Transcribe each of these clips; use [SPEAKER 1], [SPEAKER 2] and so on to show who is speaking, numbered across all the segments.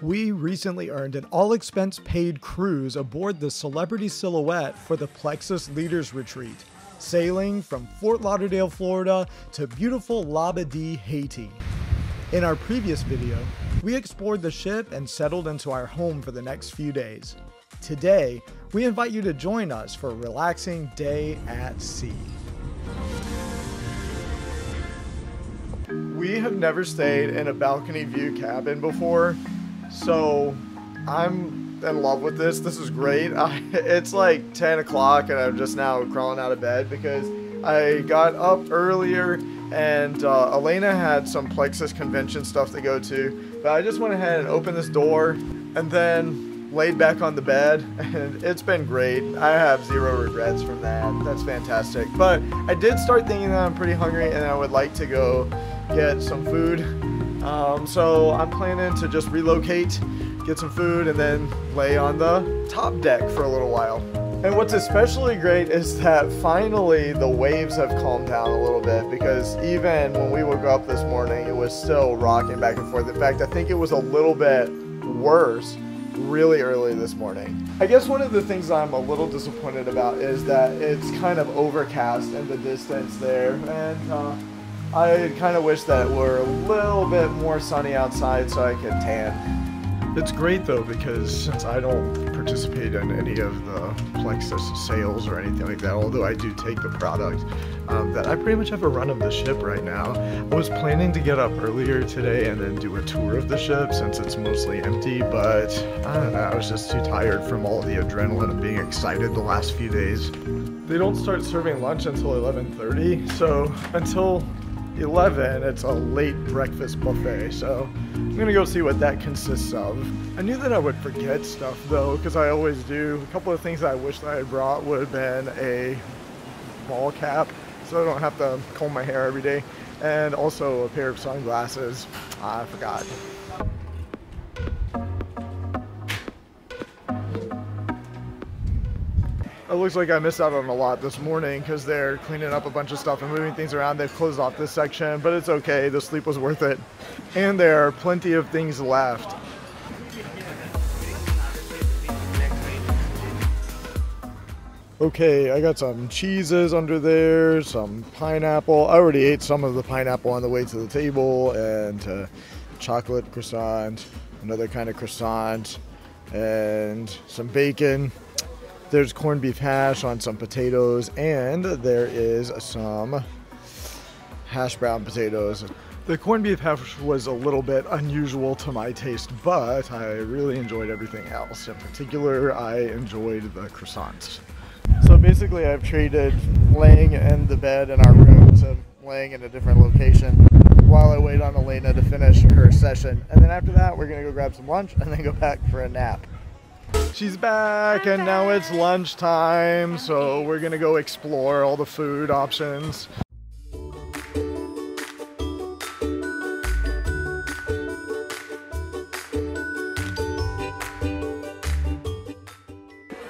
[SPEAKER 1] We recently earned an all-expense-paid cruise aboard the Celebrity Silhouette for the Plexus Leaders Retreat, sailing from Fort Lauderdale, Florida to beautiful Labadee, Haiti. In our previous video, we explored the ship and settled into our home for the next few days. Today, we invite you to join us for a relaxing day at sea. We have never stayed in a balcony view cabin before, so I'm in love with this. This is great. It's like 10 o'clock and I'm just now crawling out of bed because I got up earlier and Elena had some Plexus convention stuff to go to, but I just went ahead and opened this door and then laid back on the bed, and it's been great. I have zero regrets from that. That's fantastic. But I did start thinking that I'm pretty hungry and I would like to go get some food. So I'm planning to just relocate, get some food, and then lay on the top deck for a little while. And what's especially great is that finally the waves have calmed down a little bit, because even when we woke up this morning, it was still rocking back and forth. In fact, I think it was a little bit worse really early this morning. I guess one of the things I'm a little disappointed about is that it's kind of overcast in the distance there, and I kind of wish that it were a little bit more sunny outside so I could tan. It's great though, because since I don't participate in any of the Plexus sales or anything like that, although I do take the product, that I pretty much have a run of the ship right now. I was planning to get up earlier today and then do a tour of the ship since it's mostly empty, but I don't know, I was just too tired from all the adrenaline of being excited the last few days. They don't start serving lunch until 11:30, so until 11, it's a late breakfast buffet, so I'm gonna go see what that consists of. I knew that I would forget stuff though, because I always do. A couple of things that I wish that I had brought would have been a ball cap, so I don't have to comb my hair every day, and also a pair of sunglasses. I forgot. It looks like I missed out on a lot this morning because they're cleaning up a bunch of stuff and moving things around. They've closed off this section, but it's okay. The sleep was worth it. And there are plenty of things left. Okay, I got some cheeses under there, some pineapple. I already ate some of the pineapple on the way to the table, and chocolate croissant, another kind of croissant, and some bacon. There's corned beef hash on some potatoes, and there is some hash brown potatoes. The corned beef hash was a little bit unusual to my taste, but I really enjoyed everything else. In particular, I enjoyed the croissants. So basically, I've traded laying in the bed in our room to laying in a different location while I wait on Elena to finish her session. And then after that, we're gonna go grab some lunch and then go back for a nap. She's back, and now it's lunchtime, so we're gonna go explore all the food options.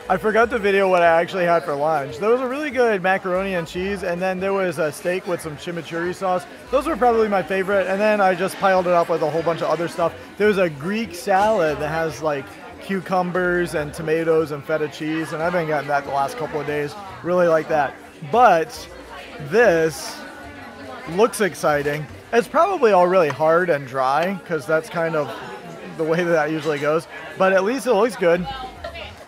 [SPEAKER 1] I forgot to video what I actually had for lunch. There was a really good macaroni and cheese, and then there was a steak with some chimichurri sauce. Those were probably my favorite, and then I just piled it up with a whole bunch of other stuff. There was a Greek salad that has like cucumbers and tomatoes and feta cheese, and I've been getting that the last couple of days. Really like that. But this looks exciting. It's probably all really hard and dry because that's kind of the way that usually goes, but at least it looks good.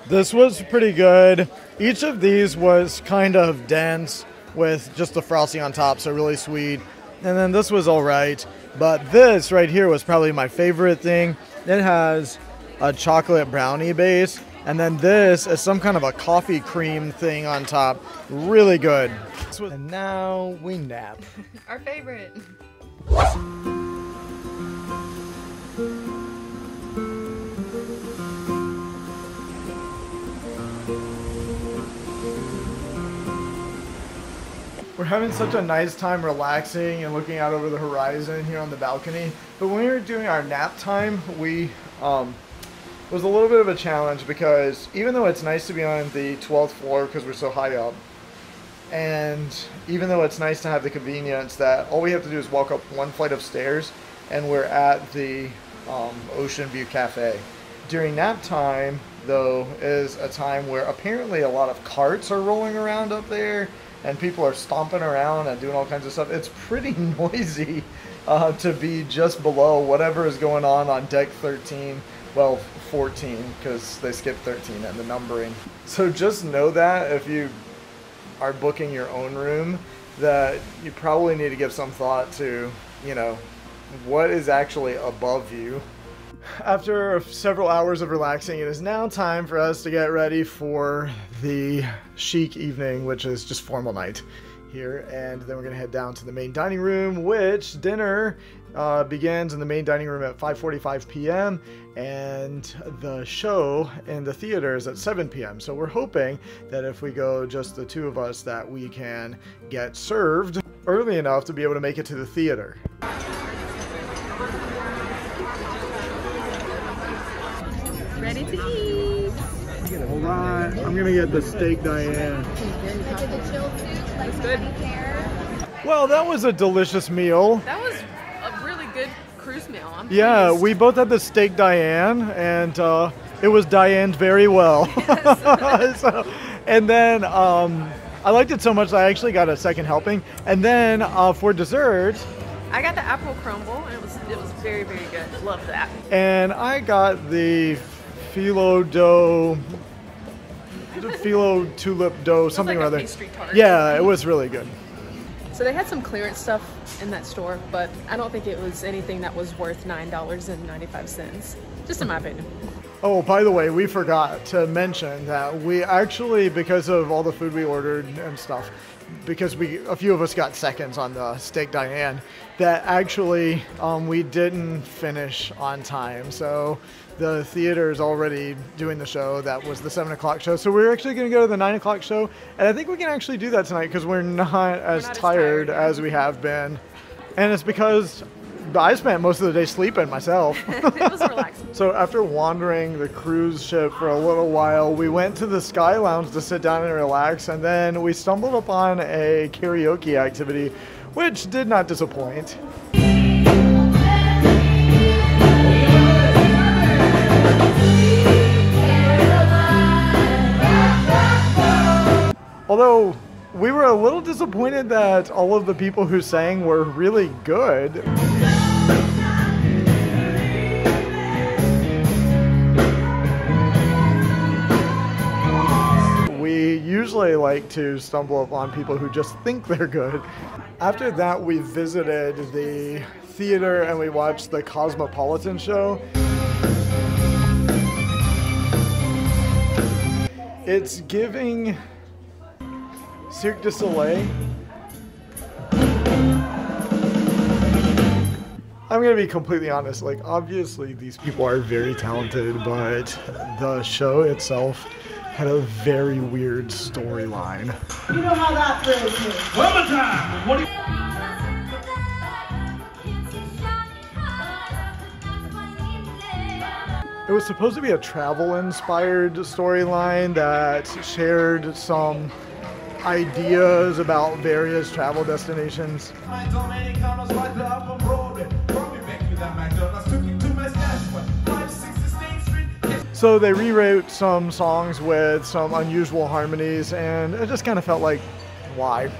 [SPEAKER 1] This was pretty good. Each of these was kind of dense with just the frosting on top, so really sweet. And then this was all right, but this right here was probably my favorite thing. It has a chocolate brownie base, and then this is some kind of a coffee cream thing on top. Really good. And now we nap.
[SPEAKER 2] Our favorite.
[SPEAKER 1] We're having such a nice time relaxing and looking out over the horizon here on the balcony. But when we were doing our nap time, it was a little bit of a challenge because even though it's nice to be on the 12th floor because we're so high up, and even though it's nice to have the convenience that all we have to do is walk up one flight of stairs and we're at the Ocean View Cafe. During nap time, though, is a time where apparently a lot of carts are rolling around up there and people are stomping around and doing all kinds of stuff. It's pretty noisy to be just below whatever is going on deck 13. Well, 14, because they skipped 13 and the numbering. So just know that if you are booking your own room, that you probably need to give some thought to, you know, what is actually above you. After several hours of relaxing, it is now time for us to get ready for the chic evening, which is just formal night here. And then we're going to head down to the main dining room, which dinner begins in the main dining room at 5:45 p.m. and the show in the theater is at 7 p.m. So we're hoping that if we go just the two of us, that we can get served early enough to be able to make it to the theater.
[SPEAKER 2] Ready to eat.
[SPEAKER 1] Hold on, I'm gonna get the steak Diane.
[SPEAKER 2] It's good.
[SPEAKER 1] Well, that was a delicious meal.
[SPEAKER 2] That was a really good cruise meal.
[SPEAKER 1] Yeah, we both had the steak Diane, and it was Diane's very well. So, and then I liked it so much that I actually got a second helping. And then for dessert,
[SPEAKER 2] I got the apple crumble, and it was very, very good. Loved that.
[SPEAKER 1] And I got the phyllo tulip dough, something
[SPEAKER 2] like
[SPEAKER 1] or other.
[SPEAKER 2] Pastry tart.
[SPEAKER 1] Yeah, it was really good.
[SPEAKER 2] So they had some clearance stuff in that store, but I don't think it was anything that was worth $9.95, just in my opinion.
[SPEAKER 1] Oh, by the way, we forgot to mention that we actually, because of all the food we ordered and stuff, because a few of us got seconds on the steak Diane, that actually we didn't finish on time. So the theater is already doing the show. That was the 7 o'clock show. So we're actually going to go to the 9 o'clock show. And I think we can actually do that tonight because we're not as tired as we have been. And it's because I spent most of the day sleeping myself.
[SPEAKER 2] It was relaxing.
[SPEAKER 1] So after wandering the cruise ship for a little while, we went to the Sky Lounge to sit down and relax, and then we stumbled upon a karaoke activity, which did not disappoint. Although we were a little disappointed that all of the people who sang were really good. We usually like to stumble upon people who just think they're good. After that, we visited the theater and we watched the Cosmopolitan show. It's giving Cirque du Soleil. I'm gonna be completely honest, like obviously these people are very talented, but the show itself had a very weird storyline.
[SPEAKER 3] You know how that feels me.
[SPEAKER 4] One more time. What do you...
[SPEAKER 1] It was supposed to be a travel-inspired storyline that shared some ideas about various travel destinations. So they rewrote some songs with some unusual harmonies, and it just kind of felt like, why?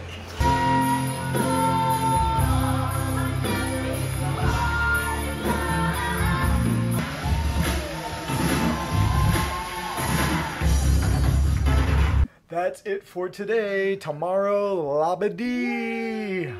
[SPEAKER 1] That's it for today. Tomorrow, labadi.